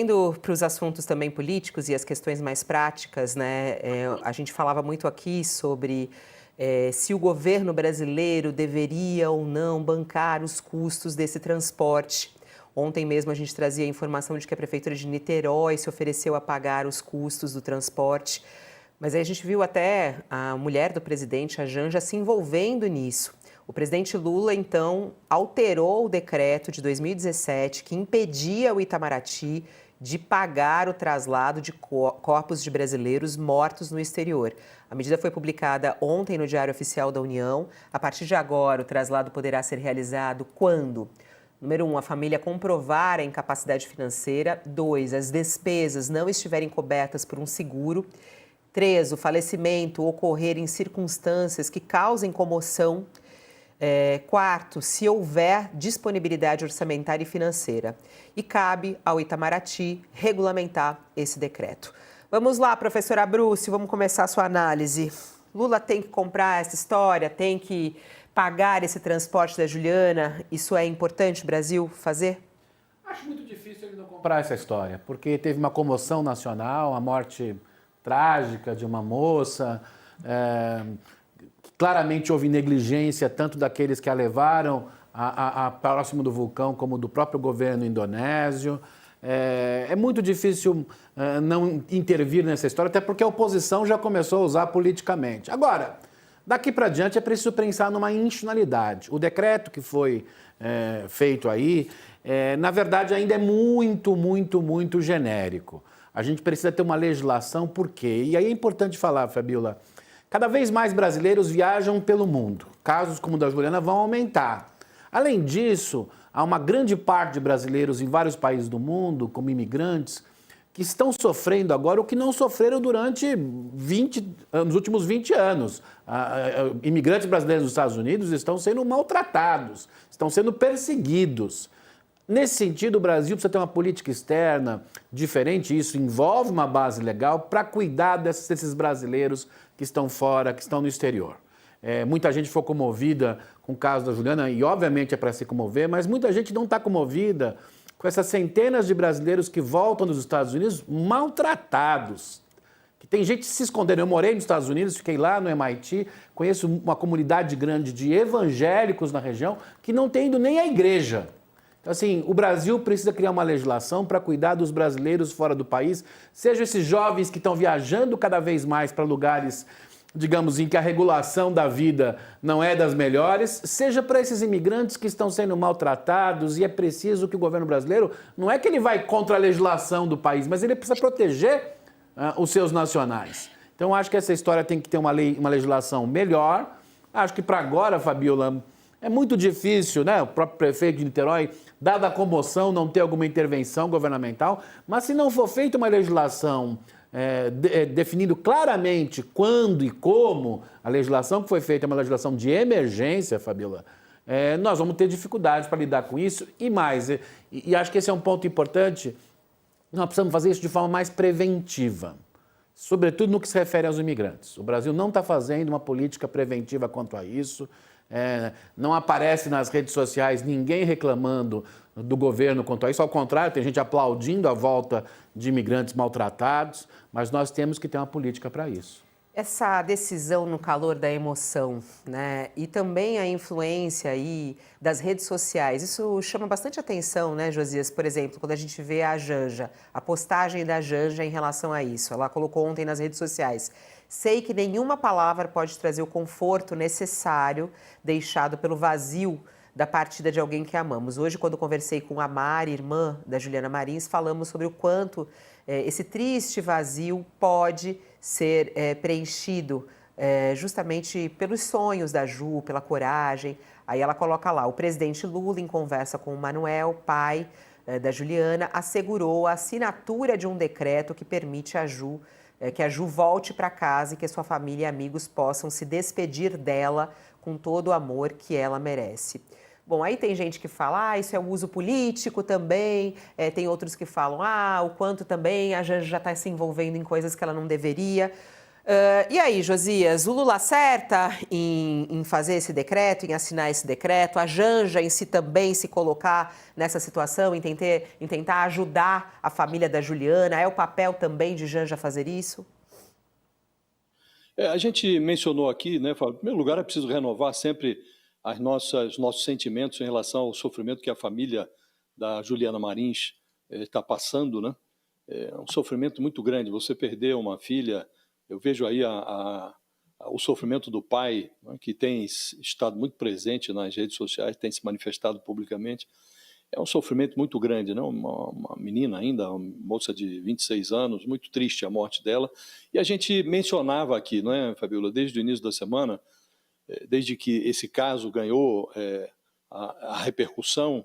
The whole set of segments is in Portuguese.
Indo para os assuntos também políticos e as questões mais práticas, né? A gente falava muito aqui sobre se o governo brasileiro deveria ou não bancar os custos desse transporte. Ontem mesmo a gente trazia a informação de que a Prefeitura de Niterói se ofereceu a pagar os custos do transporte. Mas aí a gente viu até a mulher do presidente, a Janja, se envolvendo nisso. O presidente Lula, então, alterou o decreto de 2017 que impedia o Itamaraty de pagar o traslado de corpos de brasileiros mortos no exterior. A medida foi publicada ontem no Diário Oficial da União. A partir de agora, o traslado poderá ser realizado quando? Número 1, a família comprovar a incapacidade financeira. 2, as despesas não estiverem cobertas por um seguro. 3, o falecimento ocorrer em circunstâncias que causem comoção. 4, se houver disponibilidade orçamentária e financeira. E cabe ao Itamaraty regulamentar esse decreto. Vamos lá, professora Bruce, vamos começar a sua análise. Lula tem que comprar essa história, tem que pagar esse transporte da Juliana? Isso é importante o Brasil fazer? Acho muito difícil ele não comprar essa história, porque teve uma comoção nacional, a morte trágica de uma moça. Claramente houve negligência tanto daqueles que a levaram a próximo do vulcão como do próprio governo indonésio. É muito difícil não intervir nessa história, até porque a oposição já começou a usar politicamente. Agora, daqui para diante é preciso pensar numa institucionalidade. O decreto que foi feito aí, na verdade, ainda é muito genérico. A gente precisa ter uma legislação, por quê? E aí é importante falar, Fabiola, cada vez mais brasileiros viajam pelo mundo. Casos como o da Juliana vão aumentar. Além disso, há uma grande parte de brasileiros em vários países do mundo, como imigrantes, que estão sofrendo agora o que não sofreram durante nos últimos 20 anos. Imigrantes brasileiros nos Estados Unidos estão sendo maltratados, estão sendo perseguidos. Nesse sentido, o Brasil precisa ter uma política externa diferente, isso envolve uma base legal para cuidar desses brasileiros que estão fora, que estão no exterior. Muita gente foi comovida com o caso da Juliana, e obviamente é para se comover, mas muita gente não está comovida com essas centenas de brasileiros que voltam dos Estados Unidos maltratados. Que tem gente se escondendo. Eu morei nos Estados Unidos, fiquei lá no MIT, conheço uma comunidade grande de evangélicos na região que não tem ido nem à igreja. Então, assim, o Brasil precisa criar uma legislação para cuidar dos brasileiros fora do país, sejam esses jovens que estão viajando cada vez mais para lugares, digamos, em que a regulação da vida não é das melhores, seja para esses imigrantes que estão sendo maltratados, e é preciso que o governo brasileiro, não é que ele vai contra a legislação do país, mas ele precisa proteger os seus nacionais. Então, acho que essa história tem que ter uma legislação melhor. Acho que para agora, Fabiola, é muito difícil, né? O próprio prefeito de Niterói, dada a comoção, não ter alguma intervenção governamental, mas se não for feita uma legislação definindo claramente quando e como, a legislação que foi feita é uma legislação de emergência, Fabiola, nós vamos ter dificuldades para lidar com isso e mais. E acho que esse é um ponto importante, nós precisamos fazer isso de forma mais preventiva, sobretudo no que se refere aos imigrantes. O Brasil não está fazendo uma política preventiva quanto a isso. Não aparece nas redes sociais ninguém reclamando do governo quanto a isso. Ao contrário, tem gente aplaudindo a volta de imigrantes maltratados, mas nós temos que ter uma política para isso. Essa decisão no calor da emoção, né? E também a influência aí das redes sociais, isso chama bastante atenção, né, Josias? Por exemplo, quando a gente vê a Janja, a postagem da Janja em relação a isso. Ela colocou ontem nas redes sociais: sei que nenhuma palavra pode trazer o conforto necessário deixado pelo vazio da partida de alguém que amamos. Hoje, quando conversei com a Mari, irmã da Juliana Marins, falamos sobre o quanto esse triste vazio pode ser preenchido justamente pelos sonhos da Ju, pela coragem. Aí ela coloca lá: o presidente Lula, em conversa com o Manuel, pai da Juliana, assegurou a assinatura de um decreto que permite que a Ju volte para casa e que sua família e amigos possam se despedir dela com todo o amor que ela merece. Bom, aí tem gente que fala: isso é um uso político também, tem outros que falam: o quanto também a Janja já está se envolvendo em coisas que ela não deveria. E aí, Josias, o Lula acerta em fazer esse decreto, em assinar esse decreto? A Janja em si também se colocar nessa situação, em tentar ajudar a família da Juliana? É o papel também de Janja fazer isso? A gente mencionou aqui, né, Fábio, em primeiro lugar, é preciso renovar sempre nossos sentimentos em relação ao sofrimento que a família da Juliana Marins está passando, né? É um sofrimento muito grande. Você perder uma filha, eu vejo aí o sofrimento do pai, né, que tem estado muito presente nas redes sociais, tem se manifestado publicamente. É um sofrimento muito grande, né? Uma menina ainda, uma moça de 26 anos, muito triste a morte dela. E a gente mencionava aqui, não é, Fabiola, desde o início da semana, desde que esse caso ganhou a repercussão,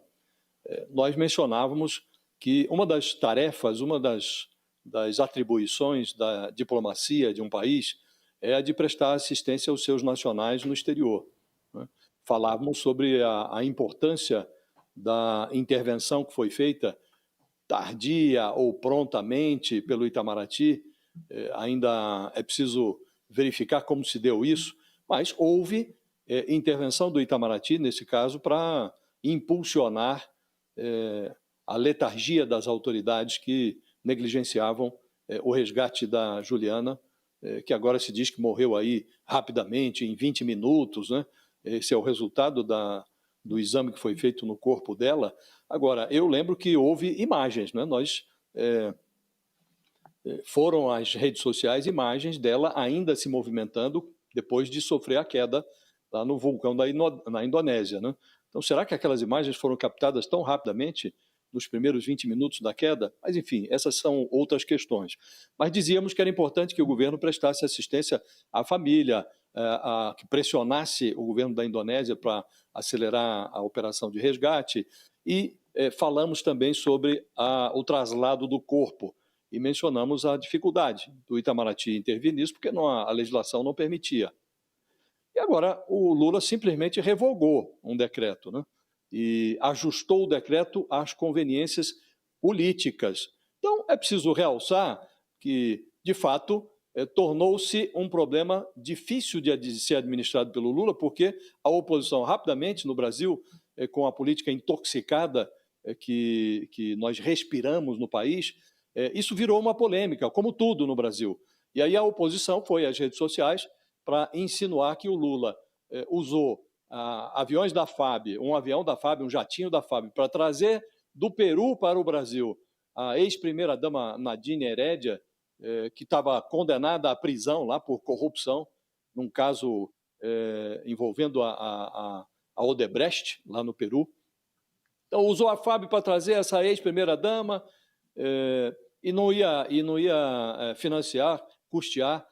nós mencionávamos que uma das tarefas, uma das atribuições da diplomacia de um país é a de prestar assistência aos seus nacionais no exterior, né? Falávamos sobre a importância da intervenção que foi feita tardia ou prontamente pelo Itamaraty. Ainda é preciso verificar como se deu isso, mas houve intervenção do Itamaraty, nesse caso, para impulsionar a letargia das autoridades que negligenciavam o resgate da Juliana, que agora se diz que morreu aí rapidamente, em 20 minutos, né? Esse é o resultado do exame que foi feito no corpo dela. Agora, eu lembro que houve imagens, né? Foram às redes sociais imagens dela ainda se movimentando depois de sofrer a queda lá no vulcão na Indonésia, né? Então, será que aquelas imagens foram captadas tão rapidamente nos primeiros 20 minutos da queda? Mas, enfim, essas são outras questões. Mas dizíamos que era importante que o governo prestasse assistência à família, que pressionasse o governo da Indonésia para acelerar a operação de resgate, e falamos também sobre o traslado do corpo, e mencionamos a dificuldade do Itamaraty intervir nisso, porque a legislação não permitia. E agora o Lula simplesmente revogou um decreto, né? E ajustou o decreto às conveniências políticas. Então, é preciso realçar que, de fato, tornou-se um problema difícil de ser administrado pelo Lula, porque a oposição rapidamente no Brasil, com a política intoxicada que nós respiramos no país, isso virou uma polêmica, como tudo no Brasil. E aí a oposição foi às redes sociais para insinuar que o Lula usou aviões da FAB, um avião da FAB, um jatinho da FAB, para trazer do Peru para o Brasil a ex-primeira-dama Nadine Heredia, que estava condenada à prisão lá por corrupção, num caso envolvendo a Odebrecht, lá no Peru. Então, usou a FAB para trazer essa ex-primeira-dama e não ia financiar, custear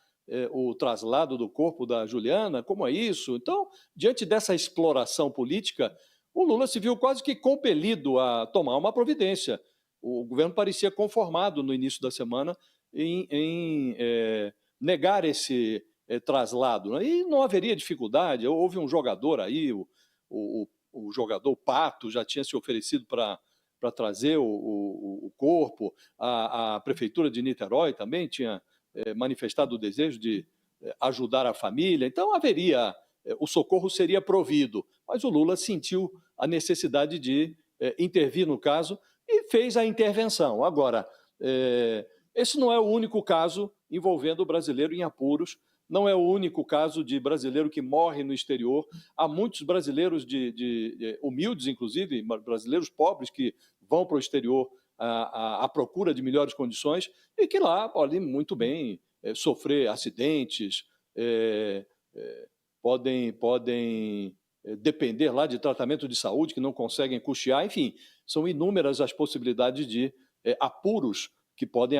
o traslado do corpo da Juliana. Como é isso? Então, diante dessa exploração política, o Lula se viu quase que compelido a tomar uma providência. O governo parecia conformado no início da semana em negar esse traslado, né? E não haveria dificuldade. Houve um jogador aí, o jogador Pato já tinha se oferecido para trazer o corpo, a Prefeitura de Niterói também tinha manifestado o desejo de ajudar a família. Então, o socorro seria provido, mas o Lula sentiu a necessidade de intervir no caso e fez a intervenção. Agora, esse não é o único caso envolvendo o brasileiro em apuros, não é o único caso de brasileiro que morre no exterior. Há muitos brasileiros humildes, inclusive, brasileiros pobres que vão para o exterior à procura de melhores condições e que lá podem muito bem sofrer acidentes, podem depender lá de tratamento de saúde que não conseguem custear. Enfim, são inúmeras as possibilidades de apuros que podem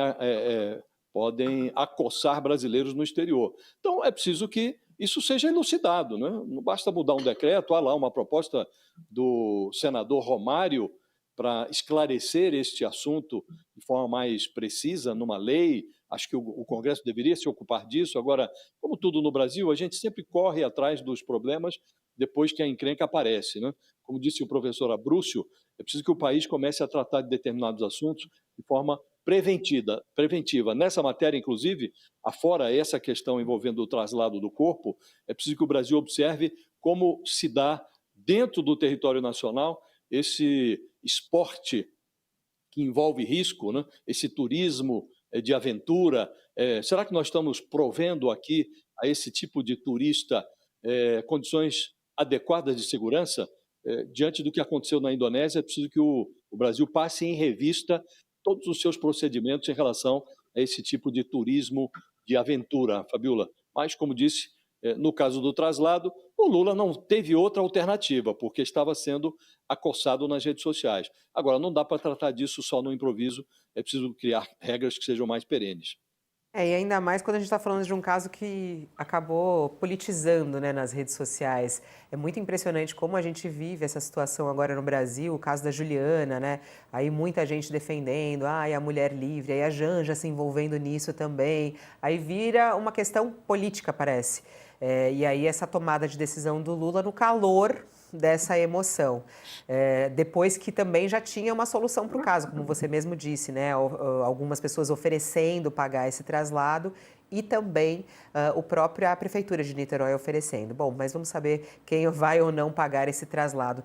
acossar brasileiros no exterior. Então, é preciso que isso seja elucidado, né? Não basta mudar um decreto, há lá uma proposta do senador Romário para esclarecer este assunto de forma mais precisa numa lei. Acho que o Congresso deveria se ocupar disso. Agora, como tudo no Brasil, a gente sempre corre atrás dos problemas depois que a encrenca aparece, né? Como disse o professor Abrúcio, é preciso que o país comece a tratar de determinados assuntos de forma preventiva. Nessa matéria, inclusive, afora essa questão envolvendo o traslado do corpo, é preciso que o Brasil observe como se dá dentro do território nacional esse esporte que envolve risco, né? Esse turismo de aventura. Será que nós estamos provendo aqui a esse tipo de turista condições adequadas de segurança? Diante do que aconteceu na Indonésia, é preciso que o Brasil passe em revista todos os seus procedimentos em relação a esse tipo de turismo de aventura, Fabiola. Mas, como disse, no caso do traslado, o Lula não teve outra alternativa, porque estava sendo acossado nas redes sociais. Agora, não dá para tratar disso só no improviso, é preciso criar regras que sejam mais perenes. E ainda mais quando a gente está falando de um caso que acabou politizando, né, nas redes sociais. É muito impressionante como a gente vive essa situação agora no Brasil, o caso da Juliana, né? Aí muita gente defendendo, a mulher livre, aí a Janja se envolvendo nisso também. Aí vira uma questão política, parece. E aí essa tomada de decisão do Lula no calor dessa emoção. Depois que também já tinha uma solução para o caso, como você mesmo disse, né? Algumas pessoas oferecendo pagar esse traslado e também a Prefeitura de Niterói oferecendo. Bom, mas vamos saber quem vai ou não pagar esse traslado.